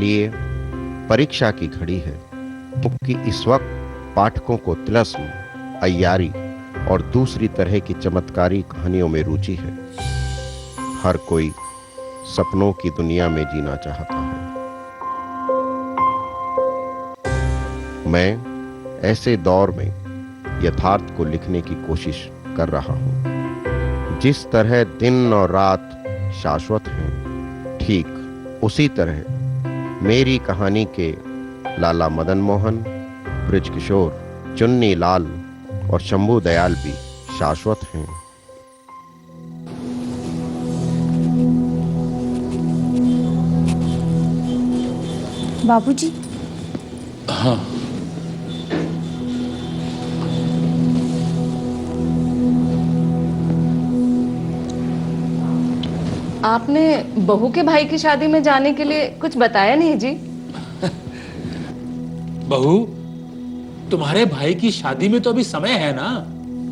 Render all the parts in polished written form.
लिए परीक्षा की घड़ी है, क्योंकि इस वक्त पाठकों को तिलस्म, अय्यारी और दूसरी तरह की चमत्कारी कहानियों में रुचि है। हर कोई सपनों की दुनिया में जीना चाहता है। मैं ऐसे दौर में यथार्थ को लिखने की कोशिश कर रहा हूं। जिस तरह दिन और रात शाश्वत हैं, ठीक उसी तरह मेरी कहानी के लाला मदन मोहन, ब्रिज किशोर, चुन्नी लाल और शंभू दयाल भी शाश्वत हैं। बाबूजी। हाँ। आपने बहू के भाई की शादी में जाने के लिए कुछ बताया नहीं जी? बहू, तुम्हारे भाई की शादी में तो अभी समय है ना?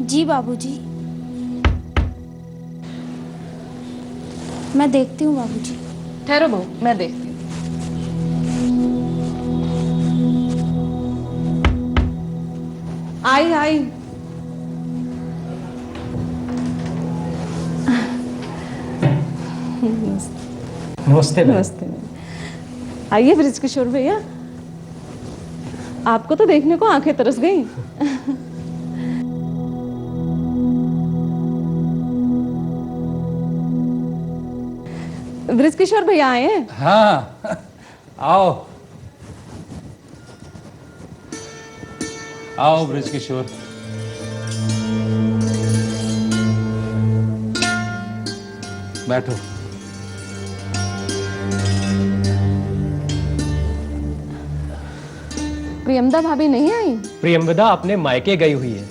जी बाबूजी। मैं देखती हूँ बाबूजी। ठहरो बहू, मैं देखती हूँ। आई आई। नमस्ते। नमस्ते। आइए ब्रिज किशोर भैया, आपको तो देखने को आंखें तरस गई। ब्रिज किशोर भैया आए हैं? हाँ, आओ आओ ब्रिज किशोर। बैठो। प्रियमदा भाभी नहीं आई? प्रियंवदा अपने मायके गई हुई है।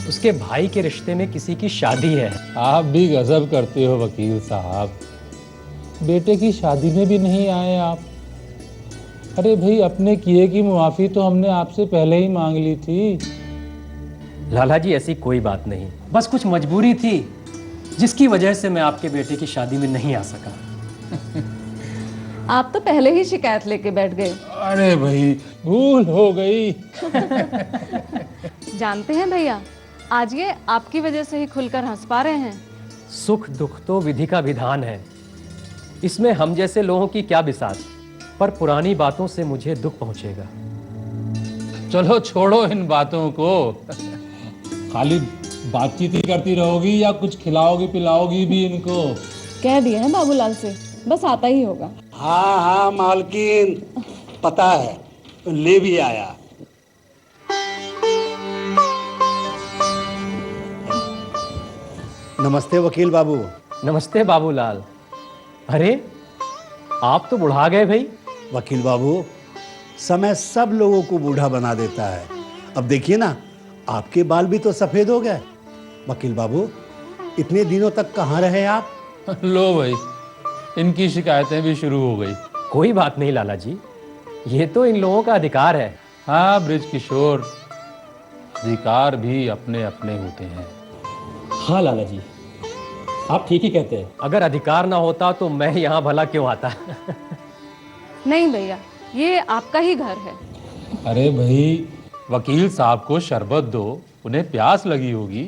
उसके भाई के रिश्ते में किसी की शादी है। आप भी गजब करते हो वकील साहब, बेटे की शादी में भी नहीं आए आप। अरे भाई, अपने किए की मुआफी तो हमने आपसे पहले ही मांग ली थी। लाला जी, ऐसी कोई बात नहीं, बस कुछ मजबूरी थी जिसकी वजह से मैं आपके बेटे की शादी में नहीं आ सका। आप तो पहले ही शिकायत लेके बैठ गए। अरे भाई, भूल हो गई। जानते हैं भैया, आज ये आपकी वजह से ही खुलकर हंस पा रहे हैं। सुख दुख तो विधि का विधान है, इसमें हम जैसे लोगों की क्या बिसात, पर पुरानी बातों से मुझे दुख पहुंचेगा। चलो छोड़ो इन बातों को, खाली बातचीत ही करती रहोगी या कुछ खिलाओगी पिलाओगी भी इनको? कह दिए हैं बाबूलाल से, बस आता ही होगा। हाँ हाँ मालकिन, पता है, ले भी आया। नमस्ते वकील बाबू। नमस्ते बाबूलाल। अरे, आप तो बुढ़ा गए भाई। वकील बाबू, समय सब लोगों को बूढ़ा बना देता है। अब देखिए ना, आपके बाल भी तो सफेद हो गए। वकील बाबू, इतने दिनों तक कहाँ रहे आप? लो भाई, इनकी शिकायतें भी शुरू हो गई। कोई बात नहीं लाला जी, ये तो इन लोगों का अधिकार है। हाँ ब्रिज किशोर, अधिकार भी अपने अपने होते हैं। हाँ लाला जी, आप ठीक ही कहते हैं। अगर अधिकार ना होता तो मैं यहाँ भला क्यों आता? नहीं भैया, ये आपका ही घर है। अरे भाई, वकील साहब को शरबत दो, उन्हें प्यास लगी होगी।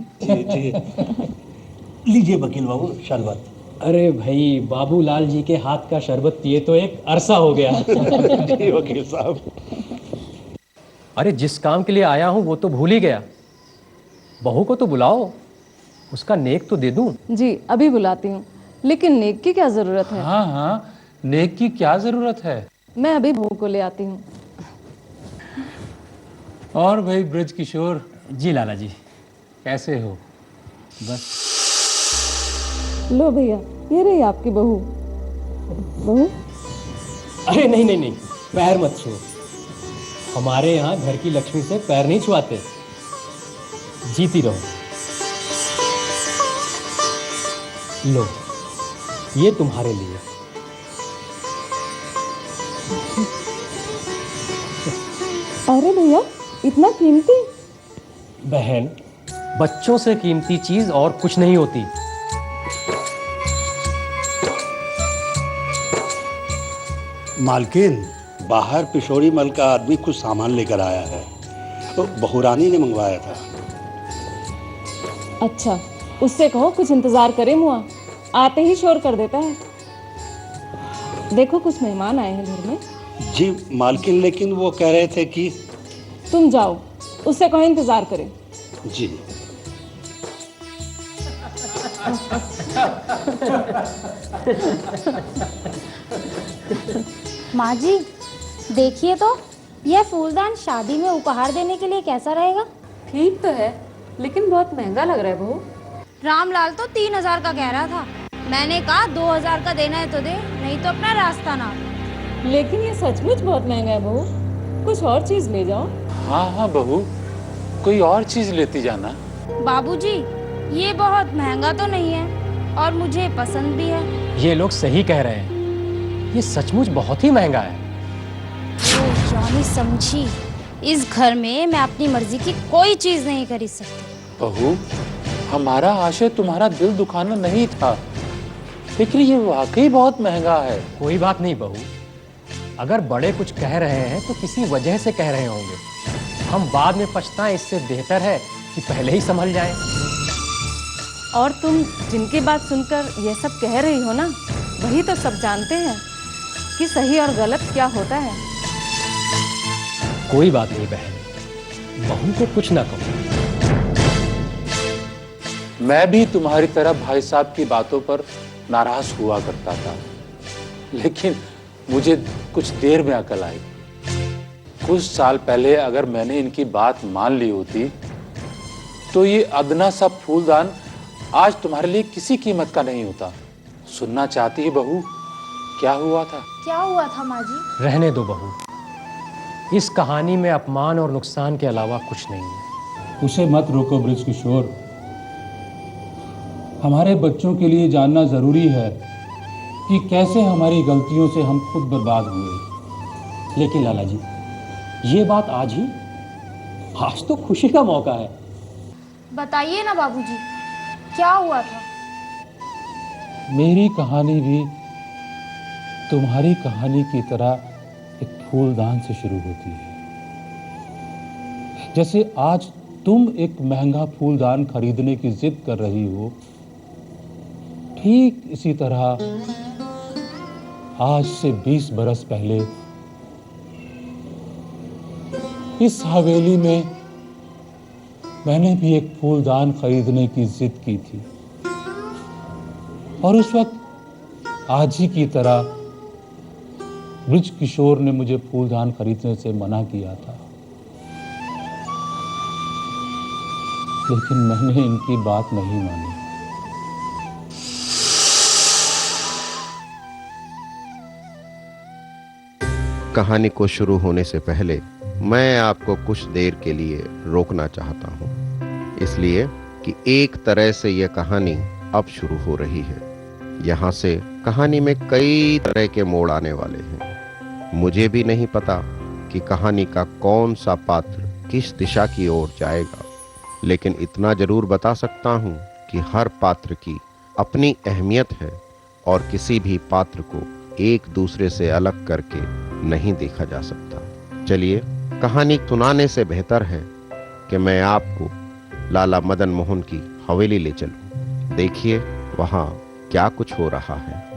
लीजिए वकील बाबू शरबत। अरे भाई, बाबूलाल जी के हाथ का शरबत पिए तो एक अरसा हो गया। जी वकील साहब। अरे, जिस काम के लिए आया हूँ वो तो भूल ही गया। बहू को तो बुलाओ, उसका नेक तो दे दूं। जी अभी बुलाती हूँ, लेकिन नेक की क्या जरूरत है? हाँ हाँ, नेक की क्या जरूरत है? मैं अभी बहू को ले आती हूँ। और भाई ब्रिज किशोर, जी लाला जी। कैसे हो? बस लो भैया, ये रही आपकी बहू। बहू? अरे नहीं नहीं नहीं, पैर मत छुओ। हमारे यहाँ घर की लक्ष्मी से पैर नहीं छुआते। जीती रहो। लो, ये तुम्हारे लिए। अरे भैया, इतना कीमती? बहन, बच्चों से कीमती चीज और कुछ नहीं होती। मालकिन, बाहर पिशोरी मल का आदमी कुछ सामान लेकर आया है, तो बहुरानी ने मंगवाया था। अच्छा, उससे कहो कुछ इंतजार करे मुआ, आते ही शोर कर देता है। देखो कुछ मेहमान आए हैं घर में। जी मालकिन, लेकिन वो कह रहे थे कि तुम जाओ, उससे कहो इंतजार करे। जी। माँ जी देखिए तो, यह फूलदान शादी में उपहार देने के लिए कैसा रहेगा? ठीक तो है, लेकिन बहुत महंगा लग रहा है बहू। रामलाल तो 3000 का कह रहा था। मैंने कहा 2000 का देना है तो दे, नहीं तो अपना रास्ता ना। लेकिन ये सचमुच बहुत महंगा है बहू, कुछ और चीज ले जाओ। हाँ हाँ बहू, कोई और चीज लेती जाना। बाबूजी ये बहुत महंगा तो नहीं है और मुझे पसंद भी है। ये लोग सही कह रहे हैं, ये सचमुच बहुत ही महंगा है। ओ जॉनी समझी, इस घर में मैं अपनी मर्जी की कोई चीज नहीं खरीद सकती। बहू, हमारा आशय तुम्हारा दिल दुखाना नहीं था, लेकिन ये वाकई बहुत महंगा है। कोई बात नहीं बहू, अगर बड़े कुछ कह रहे हैं तो किसी वजह से कह रहे होंगे। हम बाद में पछताएं, इससे बेहतर है कि पहले ही संभल जाएं। और तुम जिनकी बात सुनकर ये सब कह रही हो ना, वही तो सब जानते हैं कि सही और गलत क्या होता है। कोई बात नहीं बहन, बहू को कुछ ना कहो। मैं भी तुम्हारी तरह भाई साहब की बातों पर नाराज हुआ करता था, लेकिन मुझे कुछ देर में अकल आई। कुछ साल पहले अगर मैंने इनकी बात मान ली होती तो ये अदना सा फूलदान आज तुम्हारे लिए किसी कीमत का नहीं होता। सुनना चाहती है बहू, क्या हुआ था? क्या हुआ था माँ जी? रहने दो बहू, इस कहानी में अपमान और नुकसान के अलावा कुछ नहीं है। उसे मत रोको ब्रिज किशोर, हमारे बच्चों के लिए जानना जरूरी है कि कैसे हमारी गलतियों से हम खुद बर्बाद हुए। लेकिन लाला जी, ये बात आज तो खुशी का मौका है। बताइए ना बाबूजी, क्या हुआ था? मेरी कहानी भी तुम्हारी कहानी की तरह एक फूलदान से शुरू होती है। जैसे आज तुम एक महंगा फूलदान खरीदने की जिद कर रही हो, ठीक इसी तरह आज से 20 बरस पहले इस हवेली में मैंने भी एक फूलदान खरीदने की जिद की थी, और उस वक्त आज ही की तरह ब्रिज किशोर ने मुझे फूलदान खरीदने से मना किया था, लेकिन मैंने इनकी बात नहीं मानी। कहानी को शुरू होने से पहले मैं आपको कुछ देर के लिए रोकना चाहता हूं, इसलिए कि एक तरह से यह कहानी अब शुरू हो रही है। यहाँ से कहानी में कई तरह के मोड़ आने वाले हैं। मुझे भी नहीं पता कि कहानी का कौन सा पात्र किस दिशा की ओर जाएगा, लेकिन इतना जरूर बता सकता हूँ कि हर पात्र की अपनी अहमियत है और किसी भी पात्र को एक दूसरे से अलग करके नहीं देखा जा सकता। चलिए, कहानी सुनाने से बेहतर है कि मैं आपको लाला मदन मोहन की हवेली ले चलूं। देखिए वहां क्या कुछ हो रहा है।